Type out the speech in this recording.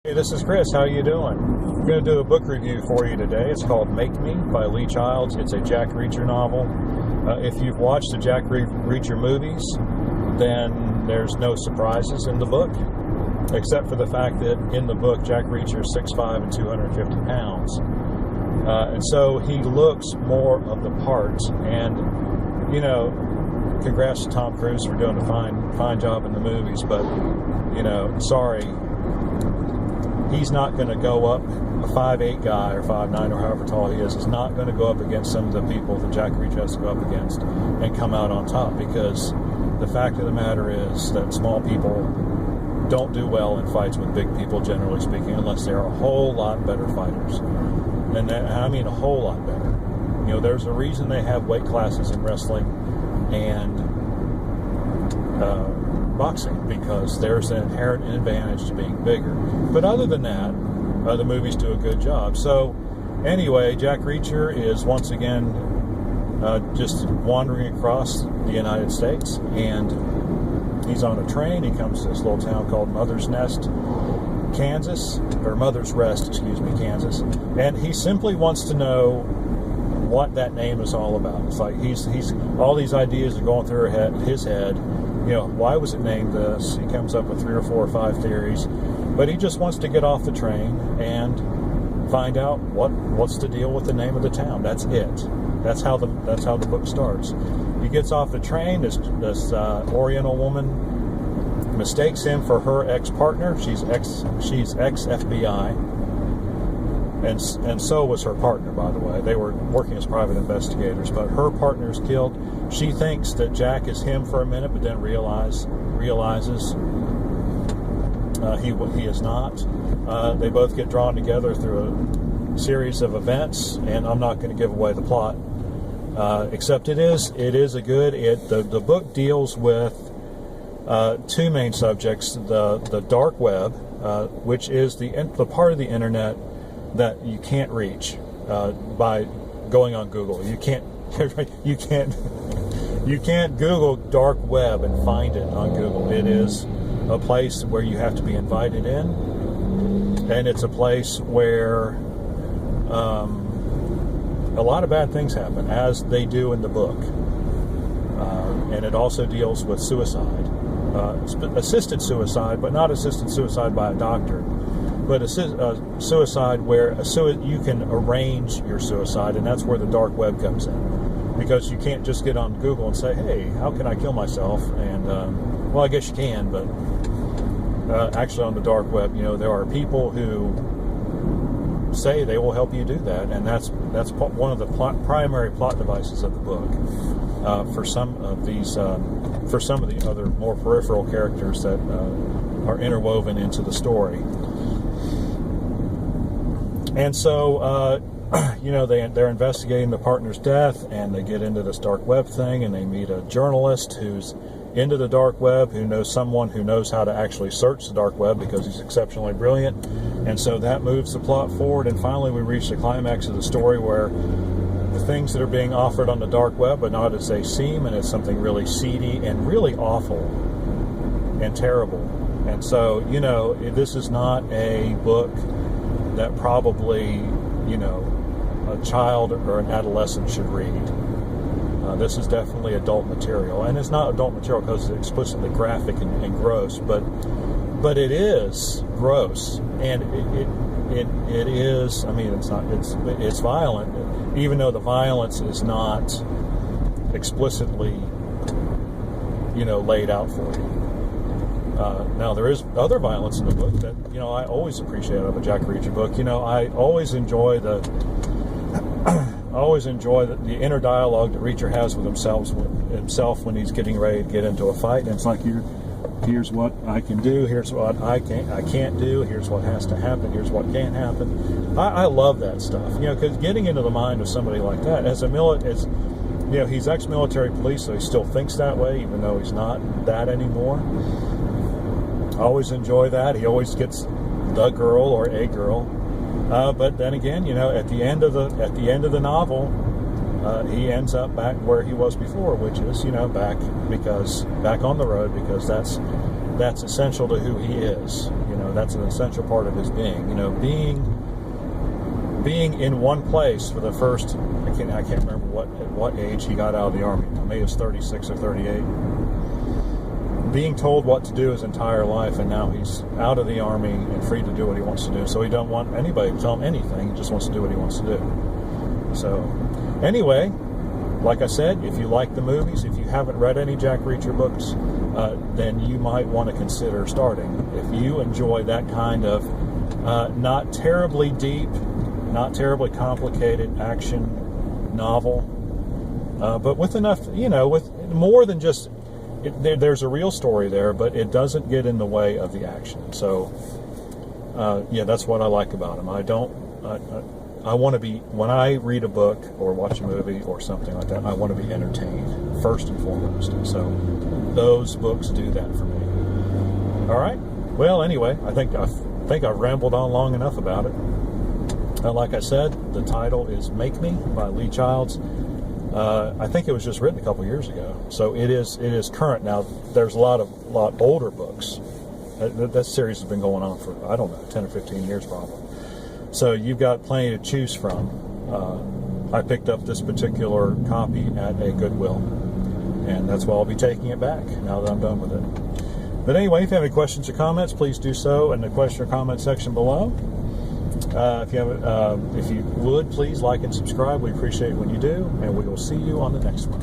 Hey, this is Chris. How you doing? I'm going to do a book review for you today. It's called Make Me by Lee Childs. It's a Jack Reacher novel. If you've watched the Jack Reacher movies, then there's no surprises in the book, except for the fact that in the book, Jack Reacher is 6'5" and 250 pounds. And so he looks more of the part. And, you know, congrats to Tom Cruise for doing a fine job in the movies, but, you know, sorry. He's not going to go up, a 5'8" guy or 5'9" or however tall he is not going to go up against some of the people that Jack Reacher has to go up against and come out on top, because the fact of the matter is that small people don't do well in fights with big people, generally speaking, unless they're a whole lot better fighters. And I mean a whole lot better. You know, there's a reason they have weight classes in wrestling and boxing, because there's an inherent advantage to being bigger. But other than that, the movies do a good job. So anyway, Jack Reacher is once again just wandering across the United States, and he's on a train. He comes to this little town called Mother's Rest, Kansas, and he simply wants to know what that name is all about. It's like he's all these ideas are going through his head. You know, why was it named this? He comes up with 3 or 4 or 5 theories, but he just wants to get off the train and find out what's the deal with the name of the town. That's it. That's how the book starts. He gets off the train. This Oriental woman mistakes him for her ex-partner. She's ex-FBI. And so was her partner, by the way. They were working as private investigators, but her partner's killed. She thinks that Jack is him for a minute, but then realizes he is not. They both get drawn together through a series of events, and I'm not going to give away the plot, except it is the book deals with 2 main subjects: the dark web, which is the part of the internet that you can't reach by going on Google. You can't Google dark web and find it on Google. It is a place where you have to be invited in, and it's a place where a lot of bad things happen, as they do in the book. And it also deals with suicide, assisted suicide, but not assisted suicide by a doctor, but a suicide where you can arrange your suicide, and that's where the dark web comes in. Because you can't just get on Google and say, hey, how can I kill myself? And, well, I guess you can, but actually on the dark web, you know, there are people who say they will help you do that, and that's one of the primary plot devices of the book. For some of the other more peripheral characters that are interwoven into the story. And so, you know, they're investigating the partner's death, and they get into this dark web thing, and they meet a journalist who's into the dark web, who knows someone who knows how to actually search the dark web because he's exceptionally brilliant. And so that moves the plot forward, and finally we reach the climax of the story, where the things that are being offered on the dark web are not as they seem, and it's something really seedy and really awful and terrible. And so, you know, this is not a book that probably, you know, a child or an adolescent should read. This is definitely adult material, and it's not adult material because it's explicitly graphic and gross, but it is gross, and it is. I mean, it's violent, even though the violence is not explicitly, you know, laid out for you. Now, there is other violence in the book that, you know, I always appreciate of a Jack Reacher book. You know, I always enjoy the the inner dialogue that Reacher has with himself when he's getting ready to get into a fight. And it's like, here's what I can do, here's what I can't do, here's what has to happen, here's what can't happen. I love that stuff, you know, because getting into the mind of somebody like that, you know, he's ex-military police, so he still thinks that way, even though he's not that anymore. I always enjoy that. He always gets the girl or a girl, but then again, you know, at the end of the novel, he ends up back where he was before, which is, you know, back on the road, because that's essential to who he is. You know, that's an essential part of his being. Being in one place for the first, I can't remember at what age he got out of the army. Maybe it was 36 or 38. Being told what to do his entire life, and now he's out of the army and free to do what he wants to do. So he don't want anybody to tell him anything. He just wants to do what he wants to do. So anyway, like I said, if you like the movies, if you haven't read any Jack Reacher books, then you might want to consider starting. If you enjoy that kind of not terribly deep, not terribly complicated action novel, but with enough, with more than just, there's a real story there, but it doesn't get in the way of the action. So, that's what I like about him. I want to be, when I read a book or watch a movie or something like that, I want to be entertained first and foremost. So those books do that for me. All right. Well, anyway, I think I've rambled on long enough about it. Like I said, the title is Make Me by Lee Childs. I think it was just written a couple years ago, so it is current now. There's a lot older books. That series has been going on for, I don't know, 10 or 15 years probably. So you've got plenty to choose from. I picked up this particular copy at a Goodwill, and that's why I'll be taking it back now that I'm done with it. But anyway, if you have any questions or comments, please do so in the question or comment section below. If you would, please like and subscribe. We appreciate it when you do, and we will see you on the next one.